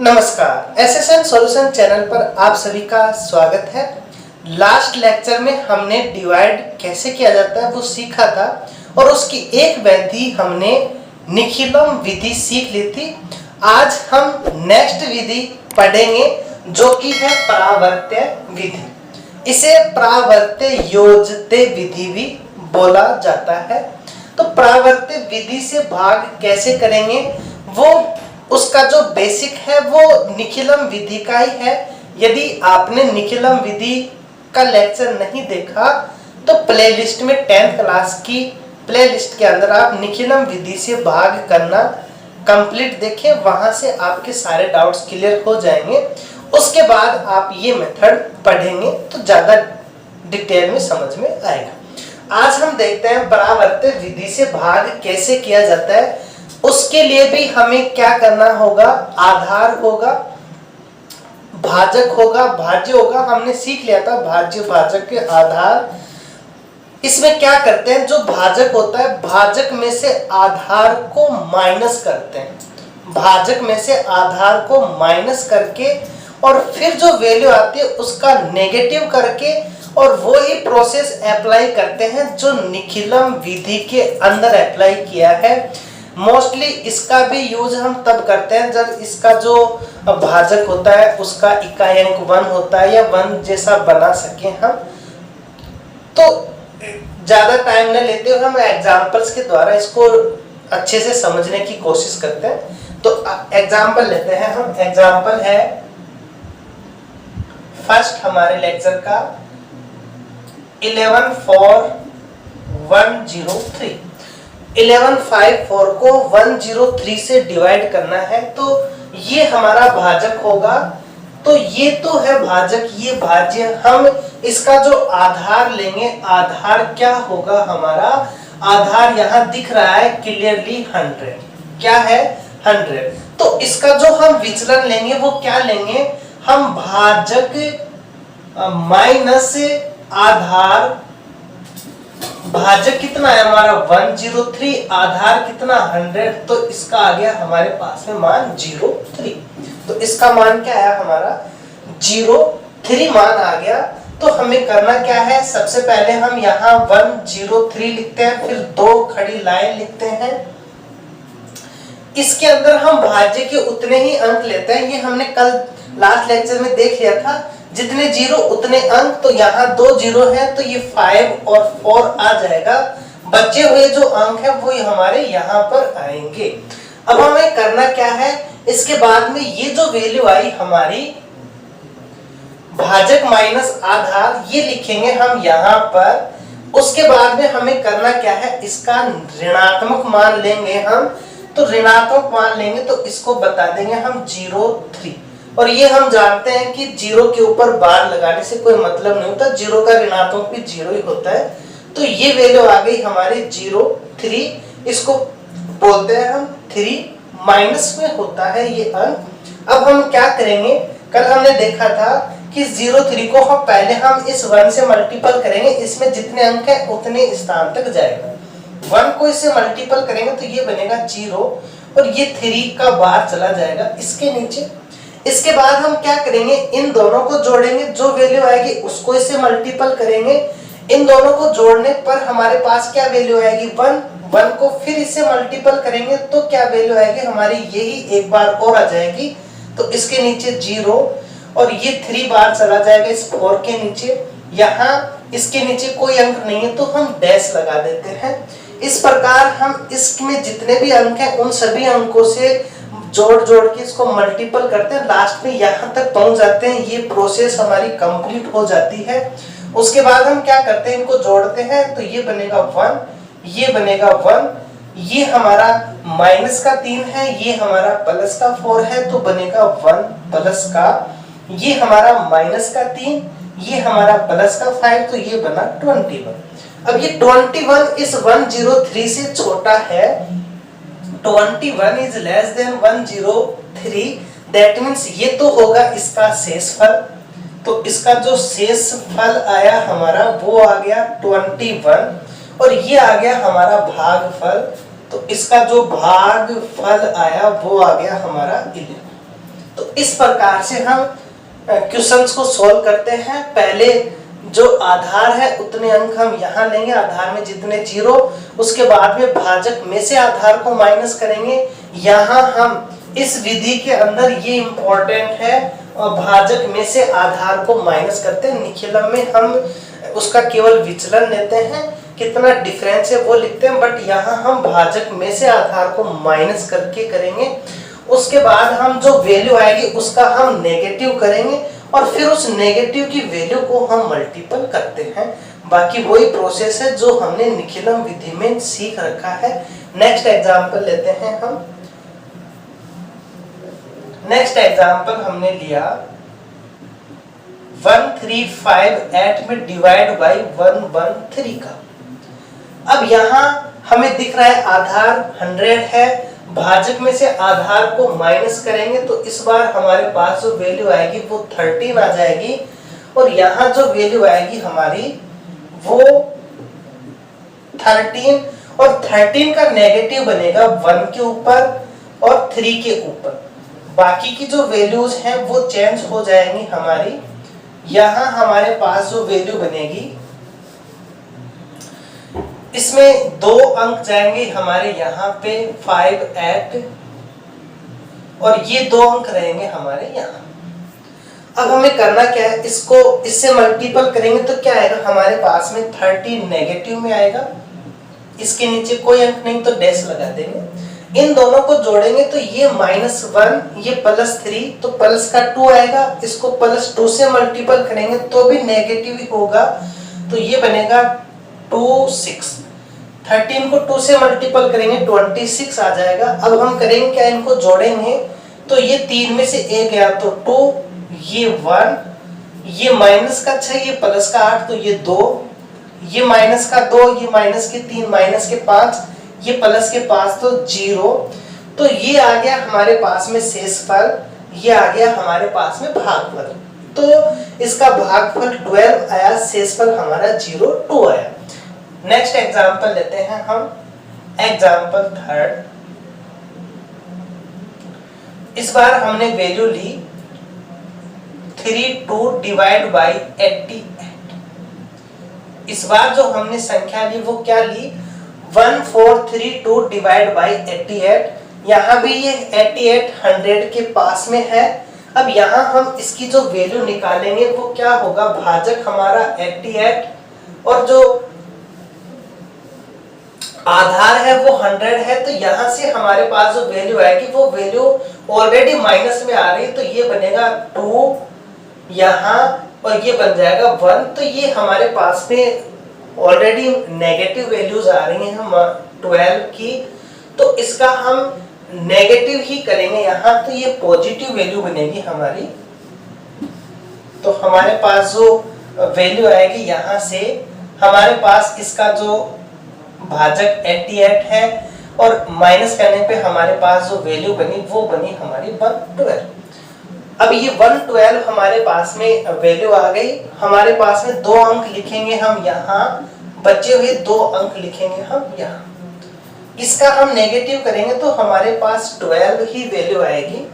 नमस्कार, SSN solution channel पर आप सभी का स्वागत है। लास्ट लेक्चर में हमने डिवाइड कैसे किया जाता है वो सीखा था और उसकी एक विधि हमने निखिलम विधि सीख ली थी। आज हम नेक्स्ट विधि पढ़ेंगे जो कि है परावर्त्य विधि। इसे परावर्त्य योजते विधि भी बोला जाता है। तो परावर्त्य विधि से भाग कैसे करेंगे वो उसका जो बेसिक है वो निखिलम विधि का ही है। यदि आपने निखिलम विधि का लेक्चर नहीं देखा तो प्लेलिस्ट में 10th क्लास की प्लेलिस्ट के अंदर आप निखिलम विधि से भाग करना कंप्लीट देखें, वहां से आपके सारे डाउट्स क्लियर हो जाएंगे। उसके बाद आप ये मेथड पढ़ेंगे तो ज्यादा डिटेल में समझ में आएगा। आज हम देखते हैं परावर्त्य विधि से भाग कैसे किया जाता है। उसके लिए भी हमें क्या करना होगा, आधार होगा, भाजक होगा, भाज्य होगा। हमने सीख लिया था भाज्य भाजक के आधार। इसमें क्या करते हैं, जो भाजक होता है भाजक में से आधार को माइनस करते हैं, भाजक में से आधार को माइनस करके और फिर जो वैल्यू आती है उसका नेगेटिव करके और वो ही प्रोसेस अप्लाई करते हैं जो निखिलम विधि के अंदर अप्लाई किया है। मोस्टली इसका भी यूज हम तब करते हैं जब इसका जो भाजक होता है उसका इकाई अंक 1 होता है या 1 जैसा बना सके हम। तो ज्यादा टाइम न लेते हुए हम एग्जांपल्स के द्वारा इसको अच्छे से समझने की कोशिश करते हैं। तो एग्जांपल लेते हैं हम। एग्जांपल है फर्स्ट हमारे लेक्चर का 114103। 1154 को 103 से डिवाइड करना है तो ये हमारा भाजक होगा। तो ये तो है भाजक, ये भाज्य। हम इसका जो आधार लेंगे, आधार क्या होगा हमारा, आधार यहाँ दिख रहा है क्लियरली 100। क्या है 100। तो इसका जो हम विचलन लेंगे वो क्या लेंगे, हम भाजक माइनस आधार। भाजक कितना है हमारा 103, आधार कितना 100, तो इसका आ गया हमारे पास में मान 03। तो इसका मान क्या है हमारा 03 मान आ गया। तो हमें करना क्या है, सबसे पहले हम यहाँ 103 लिखते हैं, फिर 2 खड़ी लाइन लिखते हैं। इसके अंदर हम भाज्य के उतने ही अंक लेते हैं। ये हमने कल लास्ट लेक्चर में देख लिया था, जितने जीरो उतने अंक। तो यहाँ 2 जीरो है तो ये 5 और 4 आ जाएगा। बचे हुए जो अंक है वो हमारे यहाँ पर आएंगे। अब हमें करना क्या है, इसके बाद में ये जो वैल्यू आई हमारी भाजक माइनस आधार ये लिखेंगे हम यहाँ पर। उसके बाद में हमें करना क्या है, इसका ऋणात्मक मान लेंगे हम। तो ऋणात्मक मान लेंगे तो इसको बता देंगे हम 03। और ये हम जानते हैं कि 0 के ऊपर बार लगाने से कोई मतलब नहीं होता, 0 का ऋणात्मक भी 0 ही होता है। तो ये वैल्यू आ गई हमारी 03। इसको बोलते हैं हम 3 माइनस में होता है ये अंक। अब हम क्या करेंगे, कल हमने देखा था कि 03 को हम पहले हम इस 1 से मल्टीपल करेंगे, इसमें जितने अंक है उतने स्थान तक जाएगा। 1 को इससे मल्टीपल करेंगे तो ये बनेगा 0 और ये 3 का बार चला जाएगा इसके नीचे। इसके बाद हम क्या करेंगे, इन दोनों को जोड़ेंगे, जो वैल्यू आएगी उसको इससे मल्टीपल करेंगे। इन दोनों को जोड़ने पर हमारे पास क्या वैल्यू आएगी 1 को फिर इससे मल्टीपल करेंगे तो क्या वैल्यू आएगी हमारी, यही एक बार और आ जाएगी। तो इसके नीचे 0 और ये 3 बार चला जाएगा इस 4 के नीचे। यहाँ इसके नीचे कोई अंक नहीं है तो हम डैश लगा देते हैं। इस प्रकार हम इसमें जितने भी अंक हैं उन सभी अंकों से जोड़ जोड़ के इसको मल्टीपल करते हैं, लास्ट में यहाँ तक पहुंच जाते हैं। ये प्रोसेस हमारी कंप्लीट हो जाती है। उसके बाद हम क्या करते हैं, इनको जोड़ते हैं तो ये बनेगा 1, ये बनेगा 1, ये हमारा माइनस का 3 है, ये हमारा प्लस का 4 है तो बनेगा 1 प्लस का, ये हमारा माइनस का 3, ये हमारा प्लस का 5 तो ये बना 21। अब ये 21 इस 103 से छोटा है, 21 is less than 103, that means ये तो होगा इसका शेष फल। तो इसका जो शेष फल आया हमारा वो आ गया 21 और ये आ गया हमारा भागफल। तो इसका जो भागफल आया वो आ गया हमारा 11। तो इस प्रकार से हम क्वेश्चंस को सॉल्व करते हैं। पहले जो आधार है उतने अंक हम यहाँ लेंगे, आधार में जितने जीरो, उसके बाद में भाजक में से आधार को माइनस करेंगे। यहाँ हम इस विधि के अंदर ये इम्पोर्टेंट है, भाजक में से आधार को माइनस करते हैं। निखिलम में हम उसका केवल विचलन लेते हैं, कितना डिफरेंस है वो लिखते हैं, बट यहाँ हम भाजक में से आधार को माइनस करके करेंगे। उसके बाद हम जो वैल्यू आएगी उसका हम नेगेटिव करेंगे और फिर उस नेगेटिव की वैल्यू को हम मल्टीपल करते हैं। बाकी वही प्रोसेस है जो हमने निखिलम विधि में सीख रखा है। नेक्स्ट एग्जांपल लेते हैं हम। नेक्स्ट एग्जांपल हमने लिया 1358 में डिवाइड बाय 113 का। अब यहाँ हमें दिख रहा है आधार 100 है, भाजक में से आधार को माइनस करेंगे तो इस बार हमारे पास जो वैल्यू आएगी वो 13 आ जाएगी, और यहाँ जो वैल्यू आएगी हमारी वो 13, और 13 का नेगेटिव बनेगा 1 के ऊपर और 3 के ऊपर। बाकी की जो वैल्यूज हैं वो चेंज हो जाएंगी हमारी। यहाँ हमारे पास जो वैल्यू बनेगी इसमें 2 अंक जाएंगे हमारे यहाँ पे 5, 8, और ये 2 अंक रहेंगे हमारे यहाँ। अब हमें करना क्या है, इसको इससे मल्टीपल करेंगे तो क्या आएगा हमारे पास में 30 नेगेटिव में आएगा, इसके नीचे कोई अंक नहीं तो डैश लगा देंगे। इन दोनों को जोड़ेंगे तो ये -1, ये +3, तो प्लस का 2 आएगा, इसको +2 से मल्टीपल करेंगे तो भी नेगेटिव ही होगा, तो ये बनेगा 26। 13 को 2 से मल्टीपल करेंगे 26 आ जाएगा। अब हम करेंगे क्या, इनको जोड़ेंगे तो ये 3 में से 1 गया तो 2, ये 1, ये माइनस का 6, ये प्लस का 8 तो ये 2, ये माइनस का 2, ये माइनस के 3, माइनस के 5, ये प्लस के 5 तो 0। तो ये आ गया हमारे पास में शेषफल, ये आ गया हमारे पास में भागफल। तो इसका भागफल 12 आया, शेषफल हमारा 0, 2 आया। नेक्स्ट एग्जांपल लेते हैं हम, एग्जांपल 3। इस बार हमने वैल्यू ली 32 डिवाइड बाय 88। इस बार जो हमने संख्या ली वो क्या ली, 1432 डिवाइड बाय 88। यहाँ भी ये 88 100 के पास में है। अब यहाँ हम इसकी जो वैल्यू निकालेंगे वो क्या होगा, भाजक हमारा 88 और जो आधार है वो 100 है, तो यहाँ से हमारे पास जो वैल्यू आएगी वो वैल्यू ऑलरेडी माइनस में आ रही है, तो ये बनेगा 2 यहाँ और ये बन जाएगा 1। तो ये हमारे पास में ऑलरेडी नेगेटिव वैल्यूज आ रही हैं हम 12 की, तो इसका हम नेगेटिव ही करेंगे यहाँ, तो ये पॉजिटिव वैल्यू बनेगी हमारी। तो हमारे पास जो वैल्यू आएगी यहाँ से हमारे पास इसका जो भाजक 88 है और माइनस करने पे हमारे पास जो वैल्यू बनी वो बनी हमारी 112। अब ये 112 हमारे पास में वैल्यू आ गई, हमारे पास में 2 अंक लिखेंगे हम यहाँ, बचे हुए 2 अंक लिखेंगे हम यहाँ। इसका हम नेगेटिव करेंगे तो हमारे पास 12 ही वैल्यू आएगी।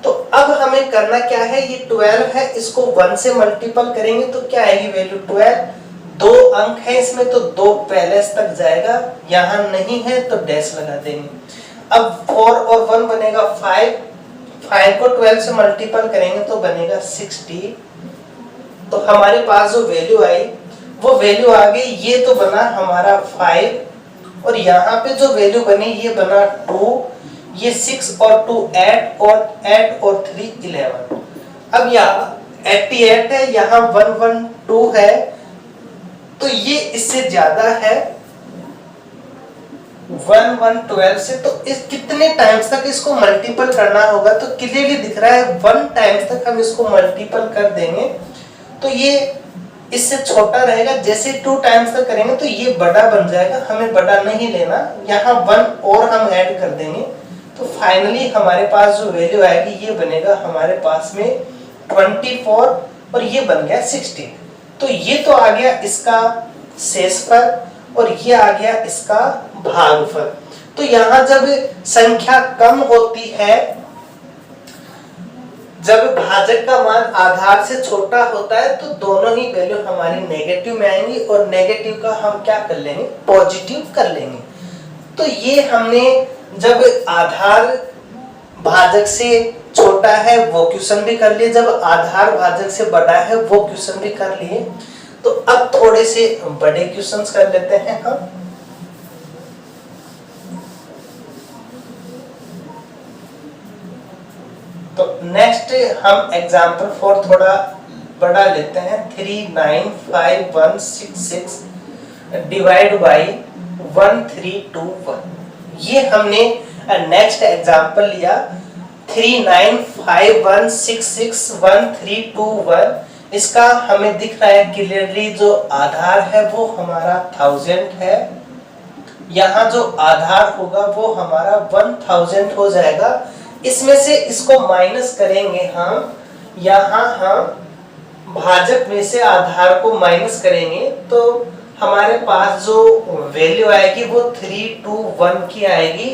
तो अब हमें करना क्या है, ये 12 है, इसको 1 से मल्टीपल करेंगे तो क्या आएगी वैल्यू 12। 2 अंक है इसमें तो 2 पहले तक जाएगा, यहाँ नहीं है तो डैश लगा देंगे। अब 4 और 1 बनेगा 5, 5 को 12 से मल्टीपल करेंगे तो बनेगा 60। तो हमारे पास जो वैल्यू आई वो वैल्यू आ गई, ये तो बना हमारा 5 और यहाँ पे जो वैल्यू बनी ये बना 2, ये 6 और 2 8 और 3 11। अब यहाँ 88 है, यहाँ 112 है, तो ये इससे ज्यादा है 112 से, तो इस कितने टाइम्स तक इसको मल्टीपल करना होगा, तो क्लियरली दिख रहा है 1 टाइम्स तक हम इसको मल्टीपल कर देंगे तो ये इससे छोटा रहेगा। जैसे 2 टाइम्स तक करेंगे तो ये बड़ा बन जाएगा, हमें बड़ा नहीं लेना, यहाँ 1 और हम ऐड कर देंगे तो फाइनली हमारे पास जो वैल्यू आएगी ये बनेगा हमारे पास में 24 और ये बन गया 16। तो ये तो आ गया इसका शेषफल और ये आ गया इसका भागफल। तो यहाँ जब संख्या कम होती है जब भाजक का मान आधार से छोटा होता है तो दोनों ही वैल्यू हमारी नेगेटिव में आएंगी और नेगेटिव का हम क्या कर लेंगे, पॉजिटिव कर लेंगे। तो ये हमने जब आधार भाजक से छोटा है वो क्वेश्चन भी कर लिए, जब आधार भाजक से बड़ा है वो क्वेश्चन भी कर लिए। तो अब थोड़े से बड़े क्वेश्चंस कर लेते हैं हम। तो नेक्स्ट हम एग्जांपल 4 थोड़ा बड़ा लेते हैं। 395166 डिवाइड बाई 1321। ये हमने नेक्स्ट एग्जांपल लिया 3951661321। इसका हमें दिख रहा है क्लियरली जो आधार है वो हमारा 1000 है, यहाँ जो आधार होगा वो हमारा 1000 हो जाएगा। इसमें से इसको माइनस करेंगे हम, यहाँ हम भाजक में से आधार को माइनस करेंगे तो हमारे पास जो वैल्यू आएगी वो 321 की आएगी।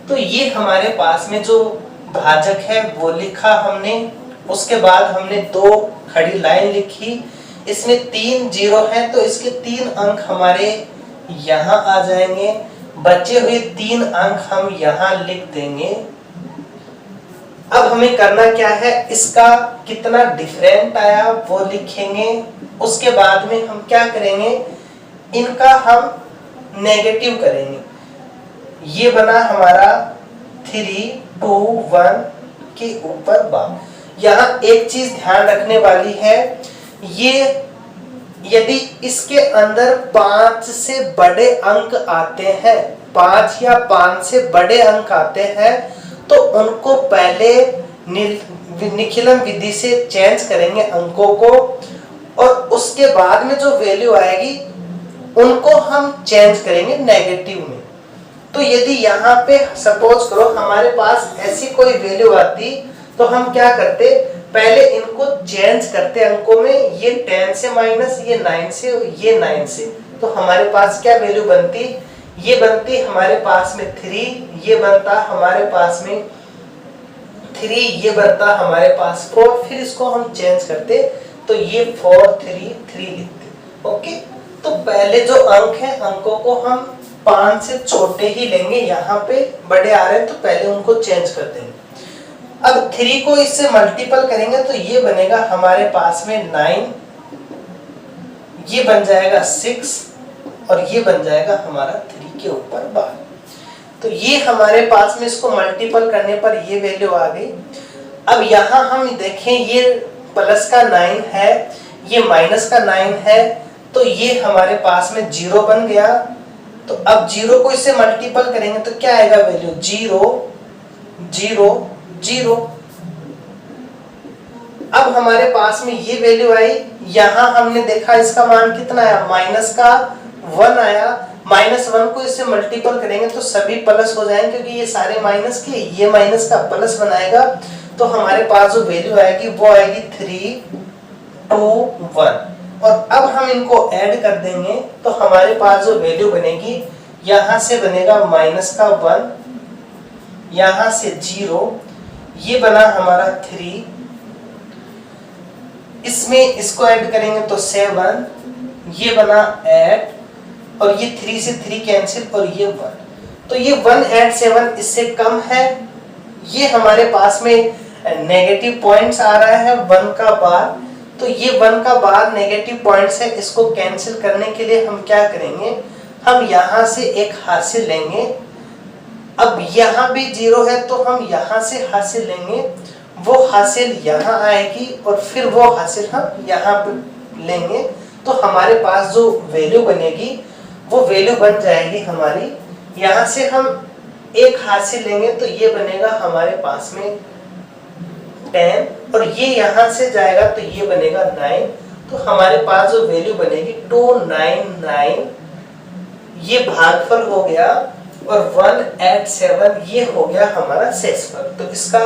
तो ये हमारे पास में जो भाजक है वो लिखा हमने, उसके बाद हमने 2 खड़ी लाइन लिखी, इसमें 3 जीरो है तो इसके 3 अंक हमारे यहाँ आ जाएंगे, बचे हुए 3 अंक हम यहाँ लिख देंगे। अब हमें करना क्या है, इसका कितना डिफरेंट आया वो लिखेंगे, उसके बाद में हम क्या करेंगे, इनका हम नेगेटिव करेंगे। ये बना हमारा 321 के ऊपर बार। यहाँ एक चीज ध्यान रखने वाली है, ये यदि इसके अंदर 5 से बड़े अंक आते हैं, 5 या 5 से बड़े अंक आते हैं तो उनको पहले निखिलम विधि से चेंज करेंगे अंकों को, और उसके बाद में जो वैल्यू आएगी उनको हम चेंज करेंगे नेगेटिव में। तो यदि यहाँ पे सपोज करो हमारे पास ऐसी कोई वैल्यू आती तो हम क्या करते, पहले इनको चेंज करते अंकों में, ये 10 से माइनस, ये 9 से, ये 9 से, तो हमारे पास क्या वैल्यू बनती, ये बनती हमारे पास में 3, ये बनता हमारे पास में 3, ये बनता हमारे पास 4, फिर इसको हम चेंज करते तो ये 4 3 3 लिखते। ओके, तो पहले जो अंक है अंकों को हम 5 से छोटे ही लेंगे, यहाँ पे बड़े आ रहे हैं तो पहले उनको चेंज कर देंगे। अब 3 को इससे मल्टीपल करेंगे तो ये बनेगा हमारे पास में 9, ये बन जाएगा 6 और ये बन जाएगा हमारा 3 के ऊपर 12। तो ये हमारे पास में इसको मल्टीपल करने पर ये वैल्यू आ गई। अब यहाँ हम देखें ये प्लस का 9 है, ये माइनस का 9 है, तो ये हमारे पास में 0 बन गया। तो अब 0 को इससे मल्टीपल करेंगे तो क्या आएगा वैल्यू, 0 0 0। अब हमारे पास में ये वैल्यू आई, यहाँ हमने देखा इसका मान कितना आया, माइनस का 1 आया। -1 को इससे मल्टीपल करेंगे तो सभी प्लस हो जाएंगे क्योंकि ये सारे माइनस के, ये माइनस का प्लस बनाएगा। तो हमारे पास जो वैल्यू आएगी वो आएगी 321। और अब हम इनको ऐड कर देंगे तो हमारे पास जो वैल्यू बनेगी, यहाँ से बनेगा माइनस का 1, यहाँ से 0, ये बना हमारा 3, इसमें इसको ऐड करेंगे तो 7, ये बना 8, और ये 3 से 3 कैंसिल और ये 1। तो ये 1 8 7 इससे कम है, ये हमारे पास में नेगेटिव पॉइंट्स आ रहा है 1 का बार। तो ये 1 का बार नेगेटिव पॉइंट्स है, इसको कैंसिल करने के लिए हम क्या करेंगे, हम यहाँ से एक हासिल लेंगे। अब यहाँ भी 0 है तो हम यहाँ से हासिल लेंगे, वो हासिल यहाँ आएगी और फिर वो हासिल हम यहाँ पे लेंगे। तो हमारे पास जो वैल्यू बनेगी वो वैल्यू बन जाएगी हमारी, यहाँ से हम एक हासिल लेंगे तो ये बनेगा हमारे पास में 10, और ये यहाँ से जाएगा तो ये बनेगा 9। तो हमारे पास जो वैल्यू बनेगी 299, ये भागफल हो गया, और 187 ये हो गया हमारा शेषफल। तो इसका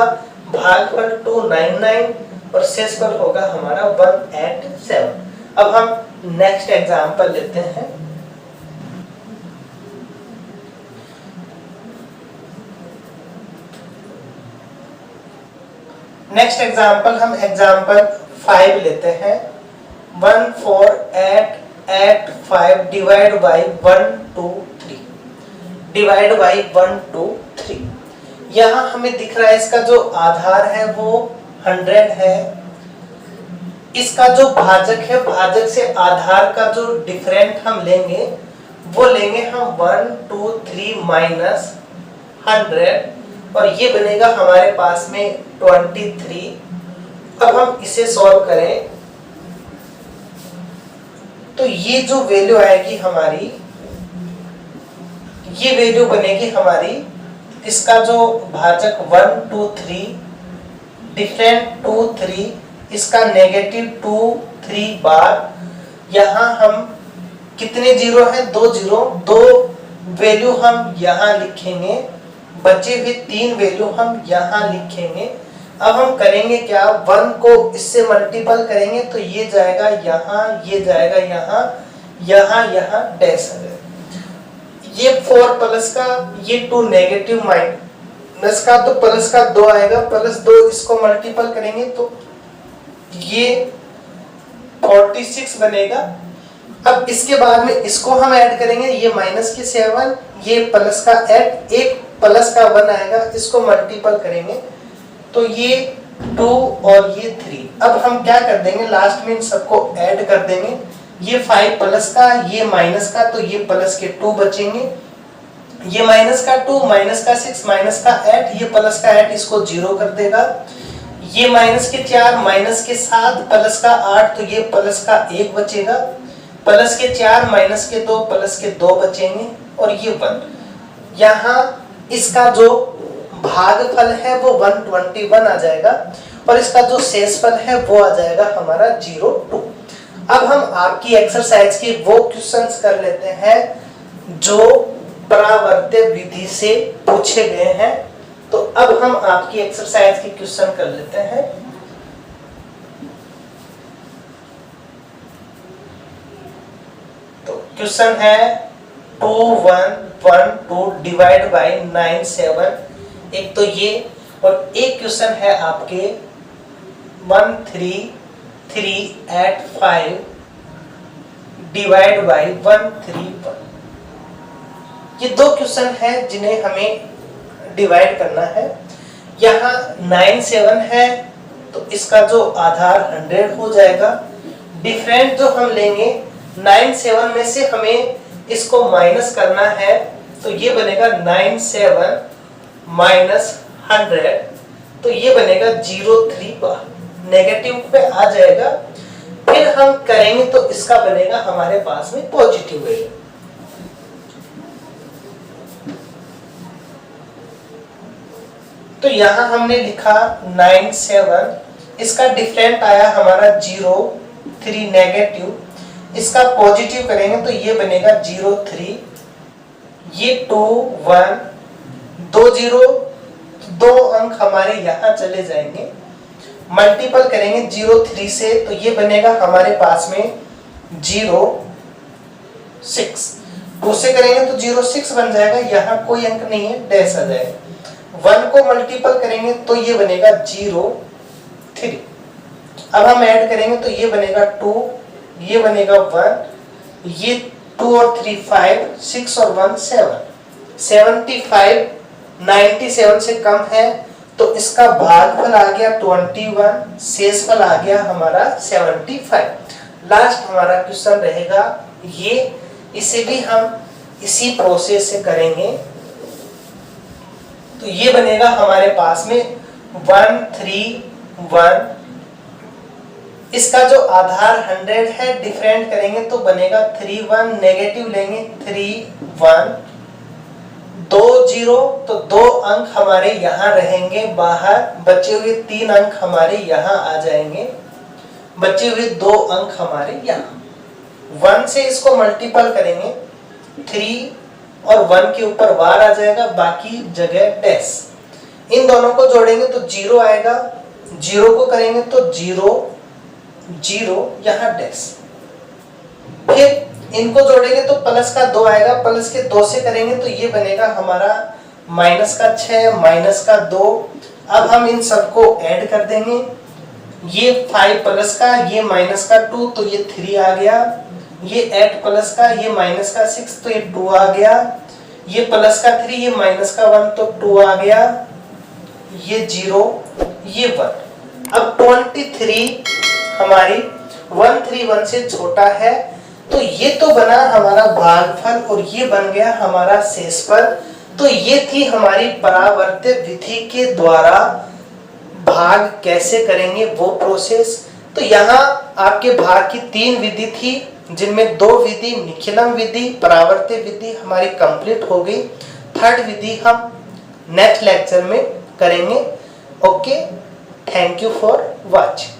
भागफल 299 और शेषफल होगा हमारा 187। अब हम नेक्स्ट एग्जांपल लेते हैं। नेक्स्ट एग्जाम्पल, हम एग्जाम्पल 5 लेते हैं। 1 4 8 8 5 डिवाइड बाई 1 2 3, डिवाइड बाई 1 2 3। यहाँ हमें दिख रहा है इसका जो आधार है वो 100 है। इसका जो भाजक है, भाजक से आधार का जो डिफरेंट हम लेंगे वो लेंगे हम 1 2 3 माइनस 100 और ये बनेगा हमारे पास में 23। अब हम इसे सॉल्व करें तो ये जो वैल्यू आएगी हमारी, ये वैल्यू बनेगी हमारी, इसका जो भाजक 1 2 3 डिफरेंट 2 3, इसका नेगेटिव 2 3 बार, यहाँ हम कितने जीरो हैं, 2 जीरो, 2 वैल्यू हम यहाँ लिखेंगे, बचे हुए 3 वैल्यू हम यहाँ लिखेंगे। अब हम करेंगे क्या, 1 को इससे मल्टीपल करेंगे तो ये जाएगा यहाँ, ये जाएगा यहाँ, यहाँ यहाँ डैश आ जाएगा। ये 4 प्लस का, ये 2 नेगेटिव माइनस का, तो प्लस का 2 आएगा, प्लस 2 इसको मल्टीपल करेंगे तो ये 46 बनेगा। अब इसके बाद में इसको हम ऐड करेंगे, ये माइनस के 7, ये प्लस का 8, एक प्लस का 1 आएगा, इसको मल्टीपल करेंगे तो ये 2 और ये 3। अब हम क्या कर देंगे, लास्ट में इन सबको ऐड कर देंगे, ये 5 प्लस का, ये माइनस का, तो ये प्लस के 2 बचेंगे, ये माइनस का 2, माइनस का 6, माइनस का 8, ये प्लस का 8 इसको 0 कर देगा, ये माइनस के 4, माइनस के 7, प्लस का 8, तो ये प्लस का 1 बचेगा, प्लस के 4, माइनस के 2, प्लस के 2 बचेंगे और ये 1। यहाँ इसका जो भागफल है वो 121 आ जाएगा और इसका जो शेषफल है वो आ जाएगा हमारा 02। अब हम आपकी एक्सरसाइज के वो क्वेश्चंस कर लेते हैं जो परावर्त्य विधि से पूछे गए हैं। तो अब हम आपकी एक्सरसाइज के क्वेश्चन कर लेते हैं। तो क्वेश्चन है 2 1 1 2 डिवाइड बाई 9 7, एक तो ये, और एक क्वेश्चन है आपके 1 3 3 8 5 डिवाइड बाई 1 3 1। ये 2 क्वेश्चन है जिन्हें हमें डिवाइड करना है। यहाँ 9 7 है तो इसका जो आधार 100 हो जाएगा। डिफरेंट जो हम लेंगे 9 7 में से हमें इसको माइनस करना है तो ये बनेगा 9 7 माइनस 100, तो ये बनेगा 03 बार, नेगेटिव पे आ जाएगा। फिर हम करेंगे तो इसका बनेगा हमारे पास में पॉजिटिव वैल्यू। तो यहां हमने लिखा 9 7, इसका डिफरेंट आया हमारा 03 नेगेटिव, इसका पॉजिटिव करेंगे तो ये बनेगा 03, ये 2 1 2 0, 2 अंक हमारे यहाँ चले जाएंगे, मल्टीपल करेंगे 03 से तो ये बनेगा हमारे पास में 06, 2 से करेंगे तो 06 बन जाएगा, यहाँ कोई अंक नहीं है, डैश आ जाएगा। 1 को मल्टीपल करेंगे तो ये बनेगा 03। अब हम ऐड करेंगे तो ये बनेगा 2, ये बनेगा 1, ये 2 और 3 5, 6 और 1 7, 75 97 से कम है तो इसका भागफल आ गया 21, शेषफल आ गया हमारा 75। लास्ट हमारा क्वेश्चन रहेगा ये, इसे भी हम इसी प्रोसेस से करेंगे। तो ये बनेगा हमारे पास में 1 3 1, इसका जो आधार 100 है डिफरेंट करेंगे तो बनेगा 3 1, नेगेटिव लेंगे 3 1, 2 0, तो 2 अंक हमारे यहाँ रहेंगे बाहर, बचे हुए 3 अंक हमारे यहाँ आ जाएंगे, बचे हुए 2 अंक हमारे यहाँ। 1 से इसको मल्टीपल करेंगे 3 और 1 के ऊपर बार आ जाएगा, बाकी जगह डैश। इन दोनों को जोड़ेंगे तो 0 आएगा, 0 को करेंगे तो 0 0 यहाँ डैश। फिर इनको जोड़ेंगे तो प्लस का 2 आएगा, प्लस के 2 से करेंगे तो ये बनेगा हमारा माइनस का 6, माइनस का 2। अब हम इन सबको ऐड कर देंगे, ये 5 प्लस का, ये माइनस का 2, तो ये 3 आ गया, ये 8 प्लस का, ये माइनस का 6, तो ये 2 आ गया, ये प्लस का 3, ये माइनस का 1, तो 2 आ गया, ये 0, ये 1। अब 23 हमारी 131 से छोटा है, तो ये तो बना हमारा भागफल और ये बन गया हमारा शेषफल। तो ये थी हमारी परावर्त्य विधि के द्वारा भाग कैसे करेंगे वो प्रोसेस। तो यहाँ आपके भाग की 3 विधि थी, जिनमें 2 विधि निखिलम विधि, परावर्त्य विधि हमारी कंप्लीट हो गई। 3rd विधि हम नेक्स्ट लेक्चर में करेंगे। Okay, thank you for watching.